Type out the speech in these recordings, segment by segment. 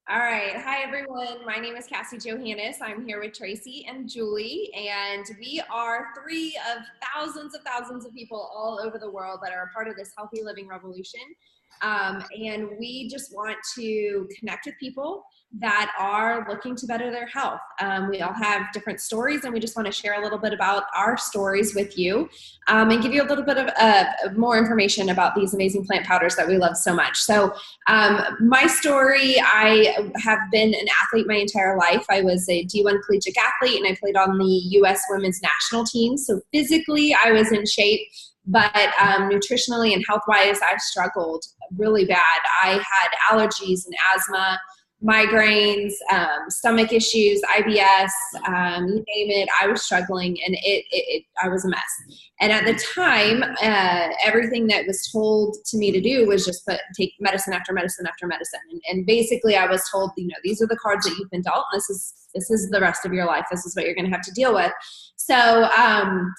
All right. Hi, everyone. My name is Cassie Johannes. I'm here with Traci and Julie, and we are three of thousands of people all over the world that are a part of this healthy living revolution. And we just want to connect with people that are looking to better their health. We all have different stories, and we just want to share a little bit about our stories with you and give you a little bit of more information about these amazing plant powders that we love so much. So my story, I have been an athlete my entire life. I was a D1 collegiate athlete, and I played on the U.S. women's national team. So physically, I was in shape, but nutritionally and health-wise, I've struggled really bad. I had allergies and asthma, migraines, stomach issues, IBS, you name it. I was struggling, and I was a mess. And at the time, everything that was told to me to do was just take medicine after medicine after medicine. And basically, I was told, these are the cards that you've been dealt. This is the rest of your life. This is what you're going to have to deal with. So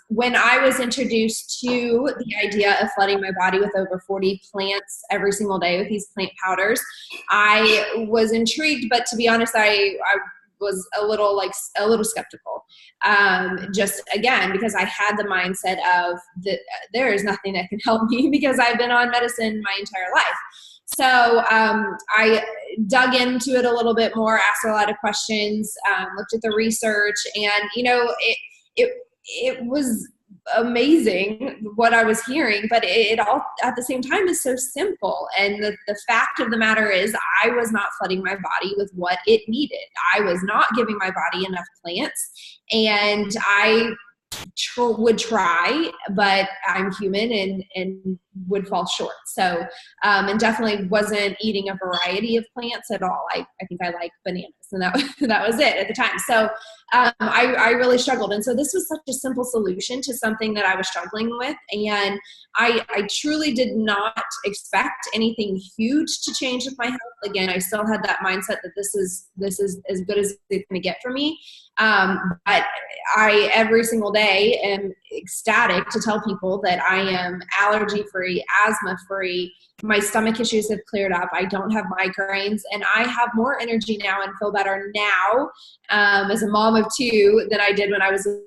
when I was introduced to the idea of flooding my body with over 40 plants every single day with these plant powders, I was intrigued, but to be honest, I was a little skeptical. Just again, because I had the mindset of that there is nothing that can help me because I've been on medicine my entire life. So I dug into it a little bit more, asked a lot of questions, looked at the research, and it was amazing what I was hearing, but it all at the same time is so simple. And the fact of the matter is I was not flooding my body with what it needed. I was not giving my body enough plants, and I would try, but I'm human and would fall short. So, and definitely wasn't eating a variety of plants at all. I think I like bananas, and that was it at the time. So I really struggled. And so this was such a simple solution to something that I was struggling with. And I truly did not expect anything huge to change with my health. Again, I still had that mindset that this is as good as it's going to get for me. But I, every single day, am ecstatic to tell people that I am allergy-free, asthma-free. My stomach issues have cleared up. I don't have migraines, and I have more energy now and feel better now as a mom of two than I did when I was a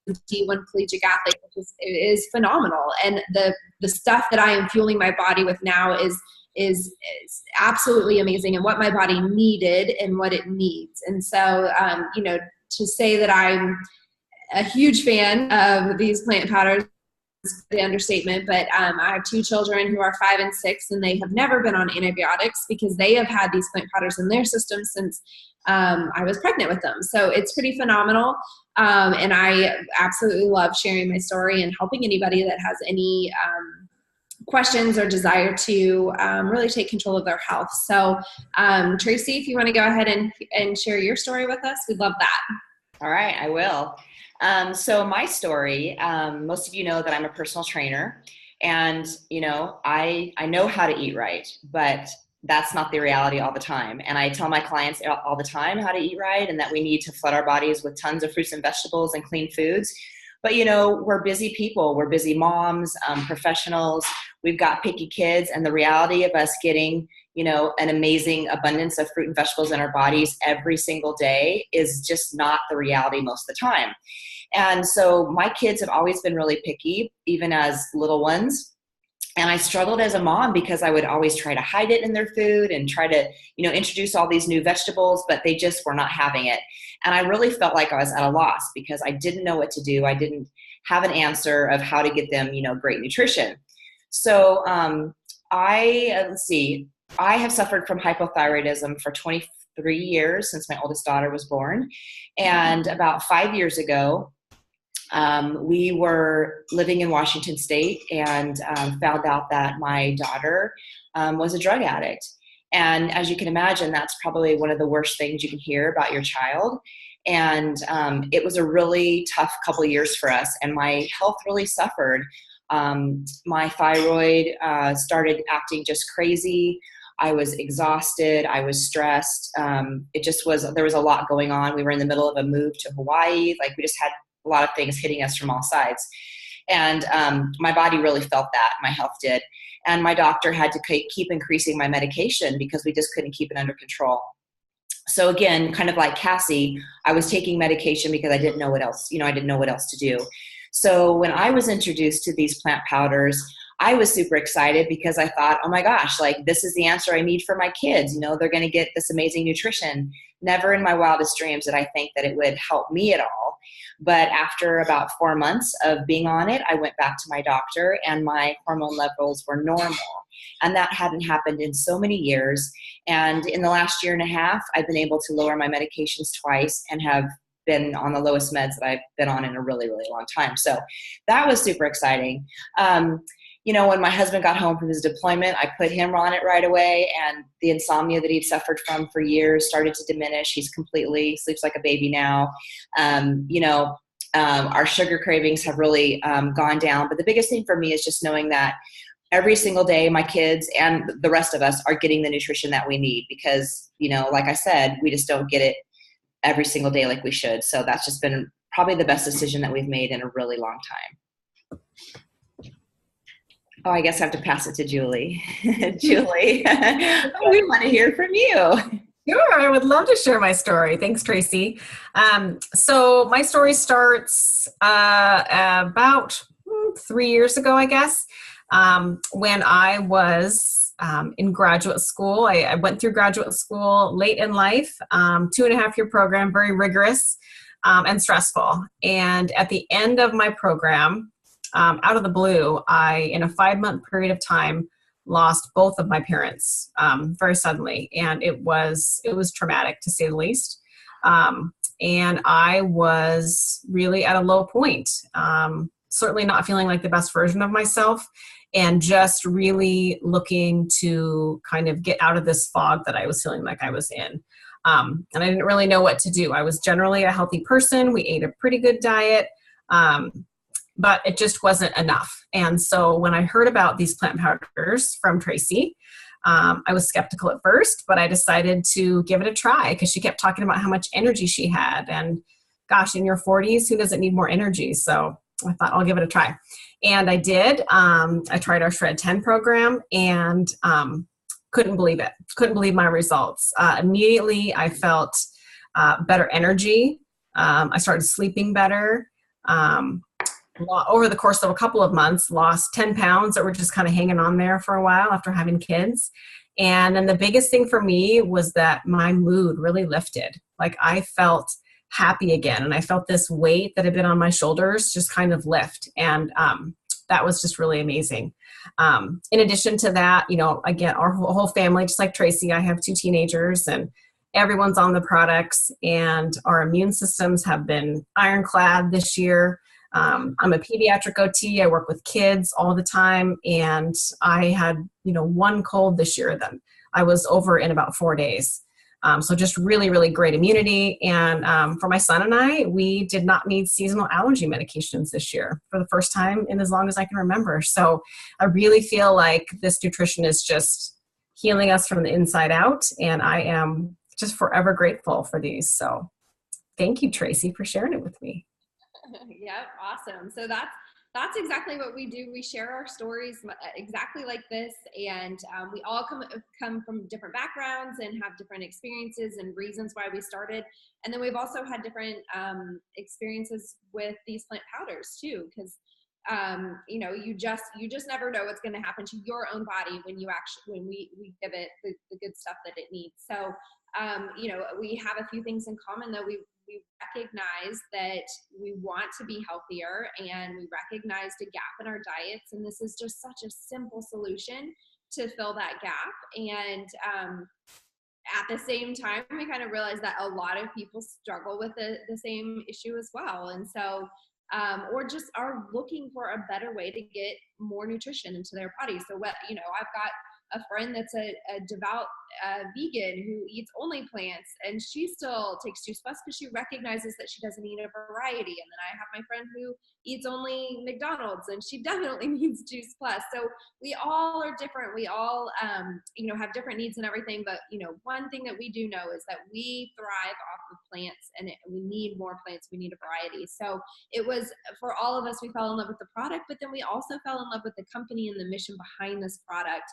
D1 collegiate athlete, which is phenomenal. And the stuff that I am fueling my body with now is absolutely amazing, and what my body needed and what it needs. And so, to say that I'm a huge fan of these plant powders is the understatement, but I have two children who are 5 and 6, and they have never been on antibiotics because they have had these plant powders in their system since I was pregnant with them. So it's pretty phenomenal. And I absolutely love sharing my story and helping anybody that has any questions or desire to really take control of their health. So Traci, if you want to go ahead and share your story with us, we'd love that. All right, I will. So my story, most of you know that I'm a personal trainer, and I know how to eat right, but that's not the reality all the time. And I tell my clients all the time how to eat right, and that we need to flood our bodies with tons of fruits and vegetables and clean foods. But we're busy people, we're busy moms, professionals, we've got picky kids, and the reality of us getting an amazing abundance of fruit and vegetables in our bodies every single day is just not the reality most of the time. And so my kids have always been really picky, even as little ones. And I struggled as a mom because I would always try to hide it in their food and try to, introduce all these new vegetables, but they just were not having it. And I really felt like I was at a loss because I didn't know what to do. I didn't have an answer of how to get them, great nutrition. So I have suffered from hypothyroidism for 23 years since my oldest daughter was born. And about 5 years ago, we were living in Washington State and found out that my daughter was a drug addict. And as you can imagine, that's probably one of the worst things you can hear about your child. And it was a really tough couple of years for us, and my health really suffered. My thyroid started acting just crazy. I was exhausted. I was stressed. There was a lot going on. We were in the middle of a move to Hawaii. We just had a lot of things hitting us from all sides. And my body really felt that. My health did. And my doctor had to keep increasing my medication because we just couldn't keep it under control. So again, kind of like Cassie, I was taking medication because I didn't know what else, I didn't know what else to do. So when I was introduced to these plant powders, I was super excited because I thought, oh my gosh, like this is the answer I need for my kids. They're going to get this amazing nutrition. Never in my wildest dreams did I think that it would help me at all. But after about 4 months of being on it, I went back to my doctor and my hormone levels were normal. And that hadn't happened in so many years. And in the last year and a half, I've been able to lower my medications twice and have been on the lowest meds that I've been on in a really, really long time. So that was super exciting. When my husband got home from his deployment, I put him on it right away, and the insomnia that he'd suffered from for years started to diminish. He's completely sleeps like a baby now. Our sugar cravings have really gone down. But the biggest thing for me is just knowing that every single day, my kids and the rest of us are getting the nutrition that we need because, like I said, we just don't get it every single day like we should. So that's just been probably the best decision that we've made in a really long time. Oh, I guess I have to pass it to Julie. Julie, we want to hear from you. Sure, I would love to share my story. Thanks, Traci. So my story starts about 3 years ago, I guess, when I was in graduate school. I went through graduate school late in life, 2.5-year program, very rigorous and stressful. And at the end of my program, out of the blue, in a 5-month period of time, lost both of my parents very suddenly, and it was traumatic to say the least. And I was really at a low point, certainly not feeling like the best version of myself, and just really looking to kind of get out of this fog that I was feeling like I was in. And I didn't really know what to do. I was generally a healthy person. We ate a pretty good diet. But it just wasn't enough. And so when I heard about these plant powders from Traci, I was skeptical at first, but I decided to give it a try because she kept talking about how much energy she had. And gosh, in your 40s, who doesn't need more energy? So I thought I'll give it a try. And I did. I tried our Shred 10 program and couldn't believe it. Couldn't believe my results. Immediately, I felt better energy. I started sleeping better. Over the course of a couple of months, lost 10 pounds that were just kind of hanging on there for a while after having kids. And then the biggest thing for me was that my mood really lifted. Like I felt happy again. And I felt this weight that had been on my shoulders just kind of lift. And that was just really amazing. In addition to that, again, our whole family, just like Traci, I have 2 teenagers and everyone's on the products, and our immune systems have been ironclad this year. I'm a pediatric OT. I work with kids all the time. And I had, 1 cold this year that I was over in about 4 days. So just really, really great immunity. And for my son and I, we did not need seasonal allergy medications this year for the first time in as long as I can remember. So I really feel like this nutrition is just healing us from the inside out. And I am just forever grateful for these. So thank you, Traci, for sharing it with me. Yep, awesome. So that's exactly what we do. We share our stories exactly like this, and we all come from different backgrounds and have different experiences and reasons why we started. And then we've also had different experiences with these plant powders too, because you just never know what's going to happen to your own body when we give it the good stuff that it needs. So we have a few things in common, though. We recognize that we want to be healthier, and we recognized a gap in our diets, and this is just such a simple solution to fill that gap. And at the same time, we kind of realized that a lot of people struggle with the same issue as well, and so or just are looking for a better way to get more nutrition into their body. So I've got a friend that's a devout vegan who eats only plants, and she still takes Juice Plus because she recognizes that she doesn't need a variety. And then I have my friend who eats only McDonald's, and she definitely needs Juice Plus. So we all are different. We all, have different needs and everything. But, one thing that we do know is that we thrive off of plants, and we need more plants. We need a variety. So it was, for all of us, we fell in love with the product, but then we also fell in love with the company and the mission behind this product.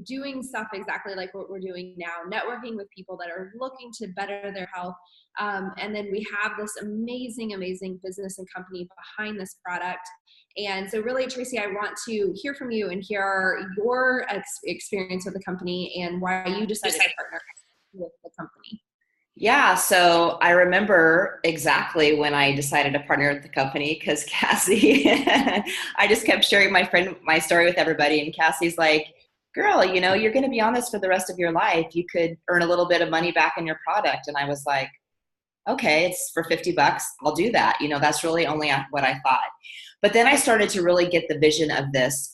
Doing stuff exactly like what we're doing now, networking with people that are looking to better their health. And then we have this amazing, amazing business and company behind this product. And so really, Traci, I want to hear from you and hear your experience with the company and why you decided to partner with the company. Yeah, so I remember exactly when I decided to partner with the company, because Cassie, I just kept sharing my story with everybody, and Cassie's like, girl, you're going to be on this for the rest of your life. You could earn a little bit of money back in your product. And I was like, okay, it's for $50. I'll do that. That's really only what I thought. But then I started to really get the vision of this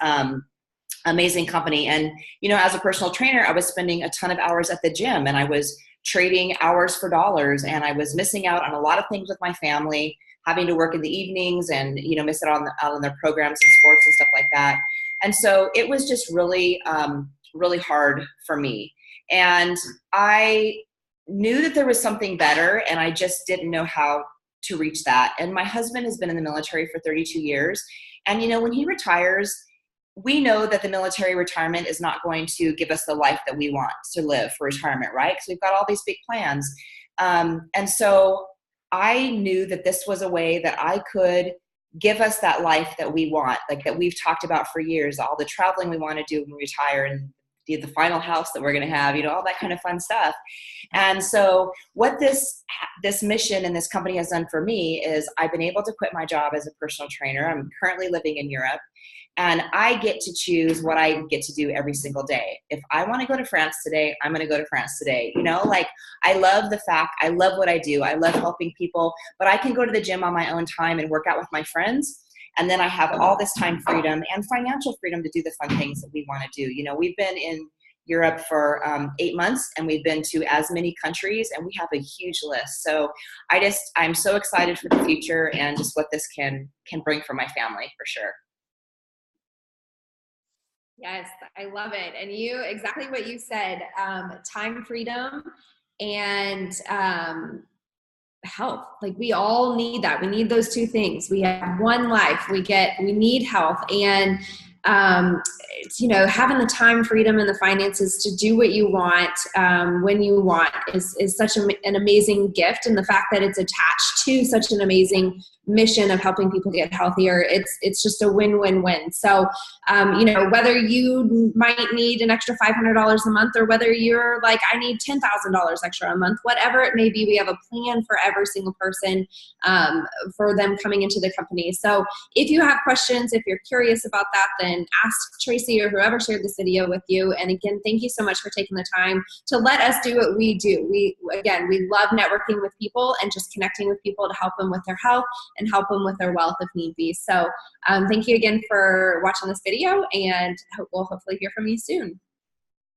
amazing company. And, as a personal trainer, I was spending a ton of hours at the gym, and I was trading hours for dollars, and I was missing out on a lot of things with my family, having to work in the evenings and, miss out on their programs and sports and stuff like that. And so it was just really, really hard for me. And I knew that there was something better, and I just didn't know how to reach that. And my husband has been in the military for 32 years. And, when he retires, we know that the military retirement is not going to give us the life that we want to live for retirement, right? Because we've got all these big plans. And so I knew that this was a way that I could give us that life that we want, like that we've talked about for years, all the traveling we want to do when we retire, and the final house that we're going to have, all that kind of fun stuff. And so what this mission and this company has done for me is I've been able to quit my job as a personal trainer. I'm currently living in Europe, and I get to choose what I get to do every single day. If I want to go to France today, I'm going to go to France today. I love I love what I do. I love helping people, but I can go to the gym on my own time and work out with my friends. And then I have all this time freedom and financial freedom to do the fun things that we want to do. We've been in Europe for 8 months, and we've been to as many countries, and we have a huge list. So I'm so excited for the future and just what this can bring for my family, for sure. Yes, I love it. And exactly what you said, time freedom and health. Like, we all need that. We need those two things. We have one life. We need health, and having the time freedom and the finances to do what you want when you want is such an amazing gift. And the fact that it's attached to such an amazing mission of helping people get healthier, it's just a win-win-win. So, whether you might need an extra $500 a month, or whether you're like, I need $10,000 extra a month, whatever it may be, we have a plan for every single person for them coming into the company. So if you have questions, if you're curious about that, then ask Traci or whoever shared this video with you. And again, thank you so much for taking the time to let us do what we do. We love networking with people and just connecting with people to help them with their health and help them with their wealth if need be. So thank you again for watching this video, and we'll hopefully hear from you soon.